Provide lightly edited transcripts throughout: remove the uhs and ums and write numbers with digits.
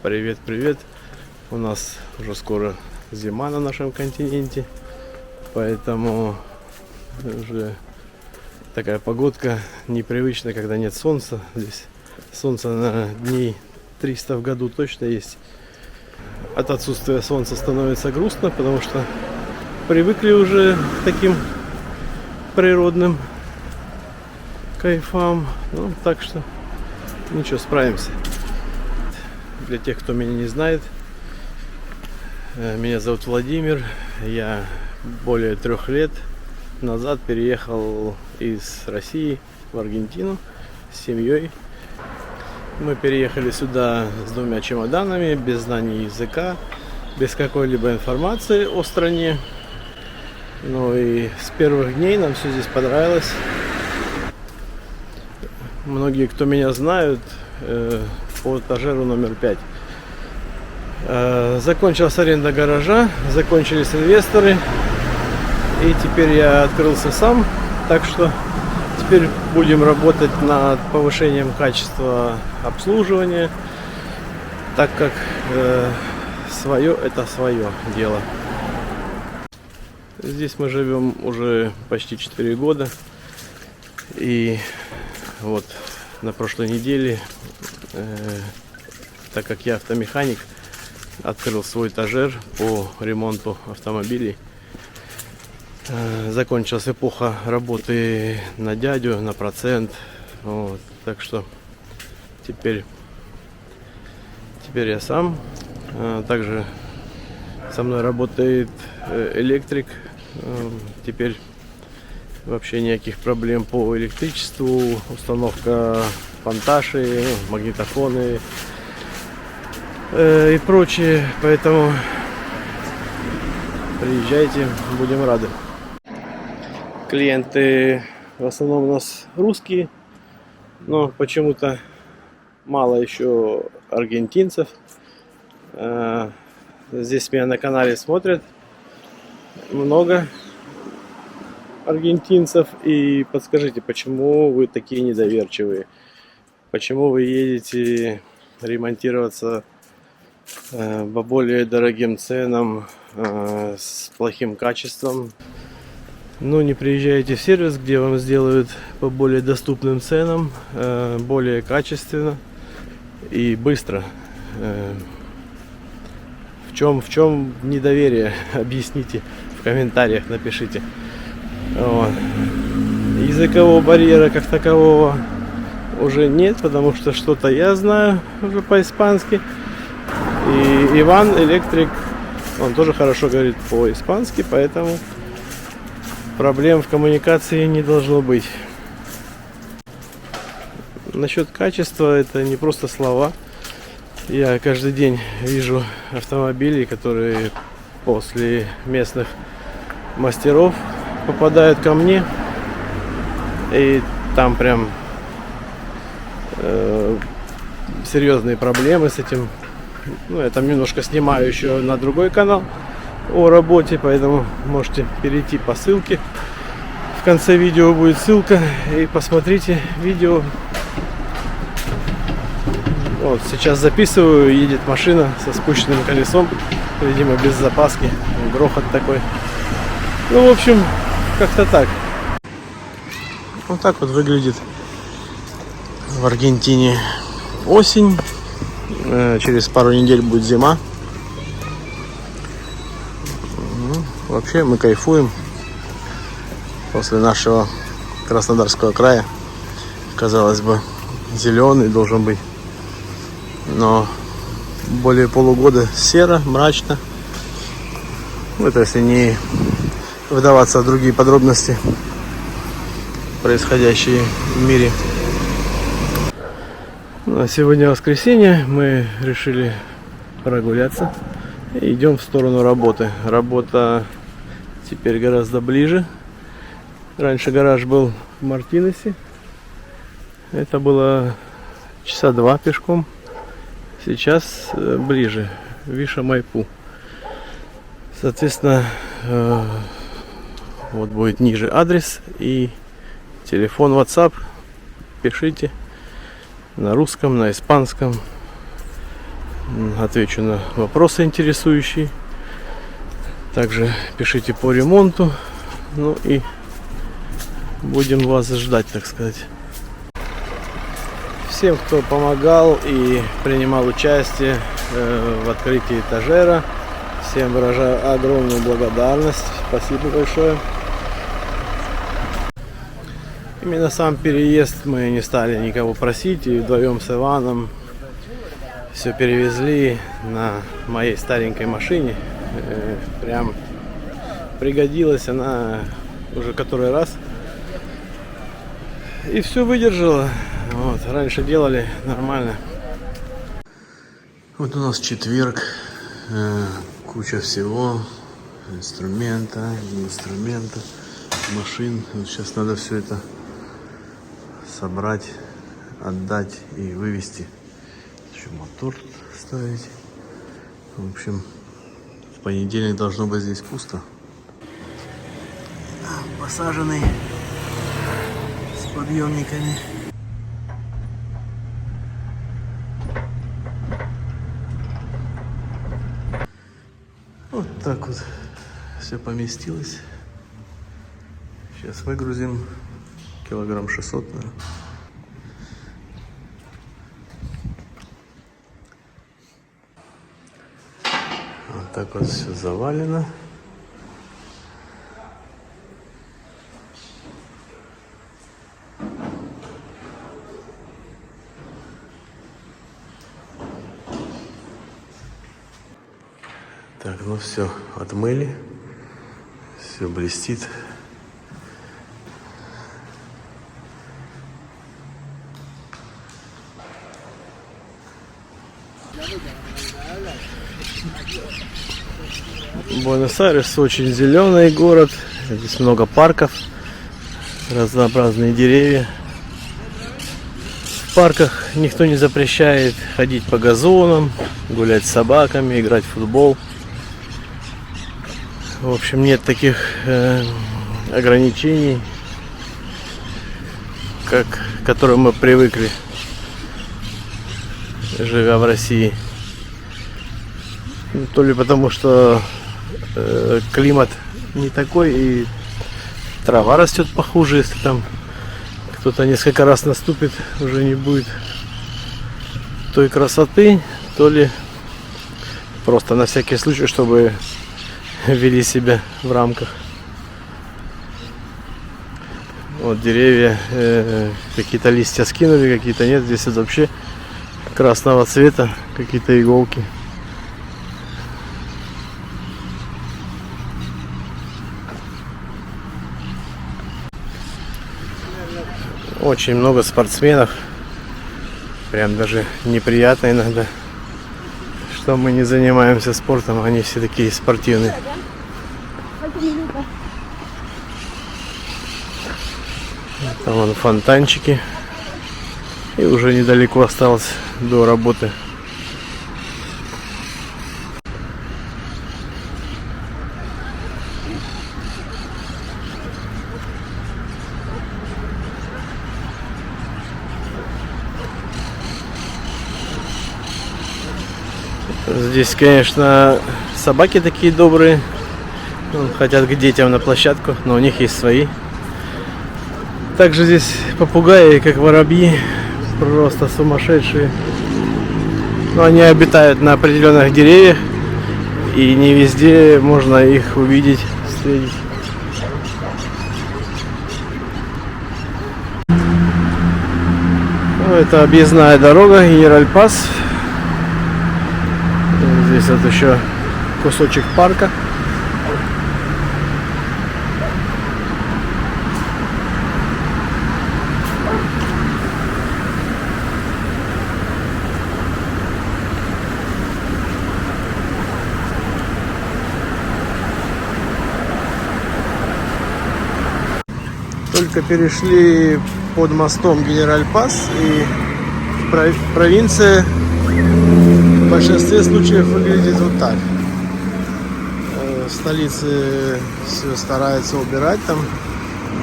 Привет, привет! У нас уже скоро зима на нашем континенте, поэтому уже такая погодка непривычная, когда нет солнца. Здесь солнце на дней 300 в году точно есть. От отсутствия солнца становится грустно, потому что привыкли уже к таким природным кайфам. Ну, так что ничего, справимся. Для тех, кто меня не знает, меня зовут Владимир. Я более 3 лет назад переехал из России в Аргентину с семьей. Мы переехали сюда с 2 чемоданами, без знаний языка, без какой-либо информации о стране. Ну и с первых дней нам все здесь понравилось. Многие, кто меня знают, по этажеру номер 5. Закончилась аренда гаража, закончились инвесторы, и теперь я открылся сам, так что теперь будем работать над повышением качества обслуживания, так как свое это свое дело. Здесь мы живем уже почти 4 года, и вот на прошлой неделе, так как я автомеханик, открыл свой этажер по ремонту автомобилей. Закончилась эпоха работы на дядю, на процент. Вот, так что теперь я сам. Также со мной работает электрик. Теперь вообще никаких проблем по электричеству, установка фанташи, магнитофоны и прочее. Поэтому приезжайте, будем рады. Клиенты в основном у нас русские, но почему-то мало еще аргентинцев. Здесь меня на канале смотрят много аргентинцев. И подскажите, почему вы такие недоверчивые? Почему вы едете ремонтироваться по более дорогим ценам, с плохим качеством? Ну, не приезжаете в сервис, где вам сделают по более доступным ценам, более качественно и быстро. В чем недоверие? Объясните в комментариях, напишите. Вот. Языкового барьера как такового уже нет, потому что что-то я знаю уже по-испански. И Иван, электрик, он тоже хорошо говорит по-испански, поэтому проблем в коммуникации не должно быть. Насчет качества, это не просто слова. Я каждый день вижу автомобили, которые после местных мастеров попадают ко мне, и там прям серьезные проблемы с этим. Ну, я там немножко снимаю еще на другой канал о работе, поэтому можете перейти по ссылке. В конце видео будет ссылка, и посмотрите видео. Вот сейчас записываю, едет машина со спущенным колесом, видимо без запаски, грохот такой. Ну, в общем, как-то так. Вот так вот выглядит в Аргентине осень. Через пару недель будет зима. Вообще мы кайфуем после нашего Краснодарского края. Казалось бы, зеленый должен быть, но более полугода серо, мрачно. Это если не вдаваться в другие подробности, происходящие в мире. Ну, а сегодня воскресенье, мы решили прогуляться и идем в сторону работы. Работа теперь гораздо ближе. Раньше гараж был в Мартинесе. Это было часа 2 пешком. Сейчас ближе, Виша-Майпу. Соответственно, вот будет ниже адрес и телефон, WhatsApp. Пишите на русском, на испанском. отвечу на вопросы интересующие. Также пишите по ремонту. Ну и будем вас ждать, так сказать. Всем, кто помогал и принимал участие в открытии этажера, всем выражаю огромную благодарность. Спасибо большое. Именно сам переезд мы не стали никого просить, и вдвоем с Иваном все перевезли на моей старенькой машине. Прям пригодилась она уже который раз. И все выдержала. Вот, раньше делали нормально. Вот у нас четверг. Куча всего. Инструмента, машин. Вот сейчас надо все это собрать, отдать и вывести. Еще мотор ставить. В общем, в понедельник должно быть здесь пусто. Посаженный с подъемниками. Вот так вот все поместилось. Сейчас выгрузим килограмм 600, наверное. Вот так вот все завалено. Так, ну все, отмыли. Все блестит. Буэнос-Айрес очень зеленый город. Здесь много парков, разнообразные деревья. В парках никто не запрещает ходить по газонам, гулять с собаками, играть в футбол. В общем, нет таких ограничений, к которым мы привыкли, живя в России. То ли потому, что климат не такой, и трава растет похуже, если там кто-то несколько раз наступит, уже не будет той красоты, то ли просто на всякий случай, чтобы вели себя в рамках. Вот деревья, какие-то листья скинули, какие-то нет. Здесь вот вообще красного цвета, какие-то иголки. Очень много спортсменов. Прям даже неприятно иногда, что мы не занимаемся спортом, они все такие спортивные. Там вон фонтанчики. И уже недалеко осталось до работы. Здесь, конечно, собаки такие добрые, хотят к детям на площадку, но у них есть свои. Также здесь попугаи, как воробьи, просто сумасшедшие. Но они обитают на определенных деревьях, и не везде можно их увидеть, встретить. Ну, это объездная дорога, Генераль-Пас. Здесь вот еще кусочек парка. Только перешли под мостом Генераль-Пас, и провинция в большинстве случаев выглядит вот так. В столице все стараются убирать, там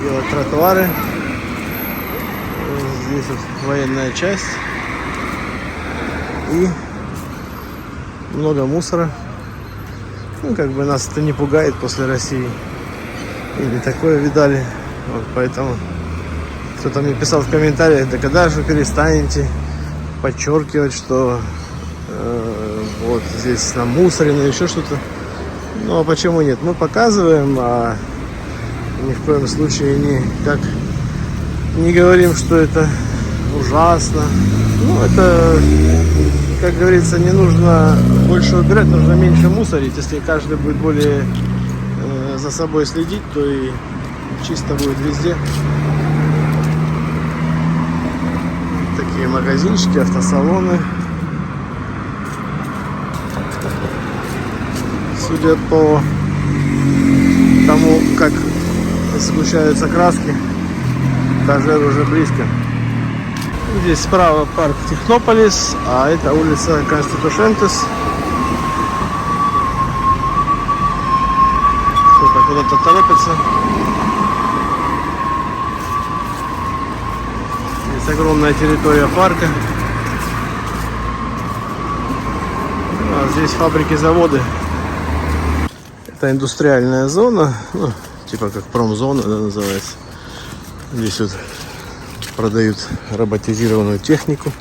делать тротуары. Здесь вот военная часть. И много мусора. Ну, как бы нас это не пугает после России. И не такое видали. Вот, поэтому кто-то мне писал в комментариях, да когда же вы перестанете подчеркивать, что вот здесь намусорено, еще что-то. Ну, а почему нет? Мы показываем, а ни в коем случае не говорим, что это ужасно. Ну, это, как говорится, не нужно больше убирать, нужно меньше мусорить. Если каждый будет более за собой следить, то и чисто будет везде. Такие магазинчики, автосалоны. Судя по тому, как сгущаются краски, Тажер уже близко. Здесь справа парк Технополис, а это улица Конститушентес. Кто-то куда-то торопится. Здесь огромная территория парка. А здесь фабрики, заводы. Это индустриальная зона, ну, типа как промзона, да, называется. Здесь вот продают роботизированную технику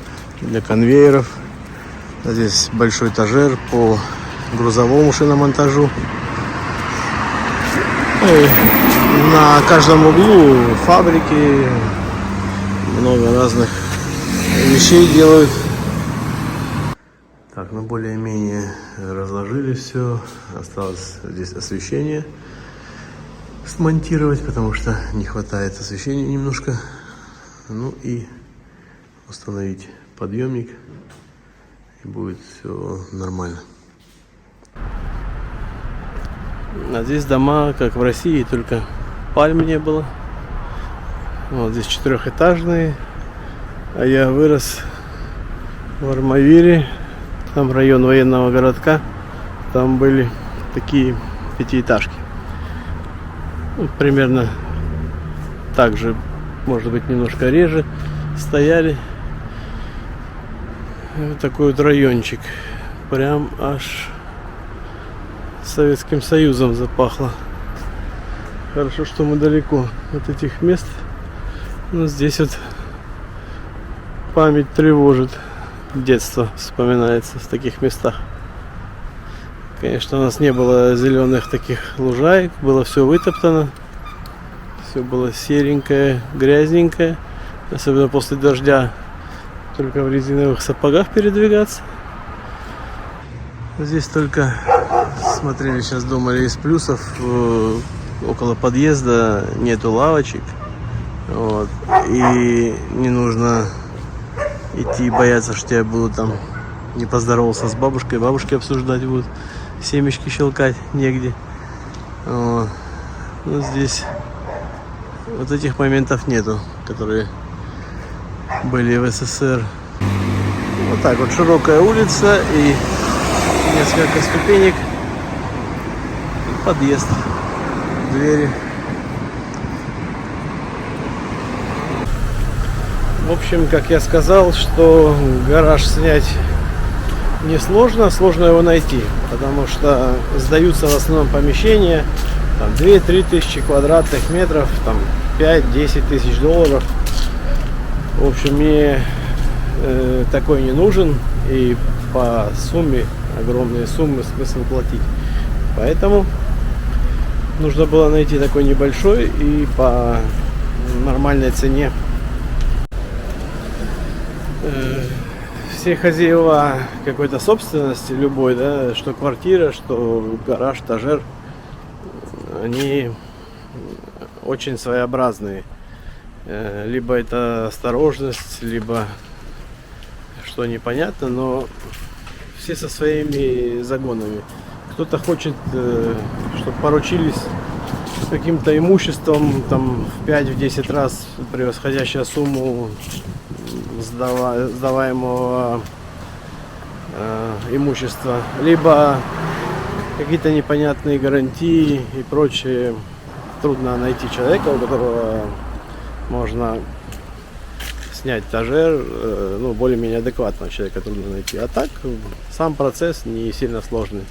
для конвейеров. Здесь большой этажер по грузовому шиномонтажу. И на каждом углу фабрики, много разных вещей делают. Так, ну более-менее разложили все. Осталось здесь освещение смонтировать, потому что не хватает освещения немножко. Ну и установить подъемник, и будет все нормально. А здесь дома, как в России, только пальм не было. Вот здесь 4-этажные. А я вырос в Армавире. Там район военного городка, там были такие 5-этажки. Ну, примерно так же, может быть, немножко реже стояли. Вот такой вот райончик. Прям аж Советским Союзом запахло. Хорошо, что мы далеко от этих мест. Но здесь вот память тревожит. Детство вспоминается в таких местах. Конечно, у нас не было зеленых таких лужаек, было все вытоптано, все было серенькое, грязненькое, особенно после дождя, только в резиновых сапогах передвигаться. Здесь только смотрели, сейчас думали, из плюсов около подъезда нету лавочек, вот, и не нужно идти и бояться, что я буду там не поздоровался с бабушкой, бабушки обсуждать будут, семечки щелкать негде. Вот. Ну, здесь вот этих моментов нету, которые были в СССР. Вот так вот широкая улица и несколько ступенек, и подъезд, двери. В общем, как я сказал, что гараж снять несложно, сложно его найти, потому что сдаются в основном помещения, 2-3 тысячи квадратных метров, там 5-10 тысяч долларов. В общем, мне такой не нужен, и по сумме, огромные суммы, смысл платить. Поэтому нужно было найти такой небольшой и по нормальной цене. Все хозяева какой-то собственности, любой, да, что квартира, что гараж, этажер, они очень своеобразные. Либо это осторожность, либо что непонятно, но все со своими загонами. Кто-то хочет, чтобы поручились каким-то имуществом, там в 5-10 раз превосходящая сумму сдаваемого имущества, либо какие-то непонятные гарантии и прочее. Трудно найти человека, у которого можно снять этажер, ну, более-менее адекватного человека трудно найти. А так, сам процесс не сильно сложный.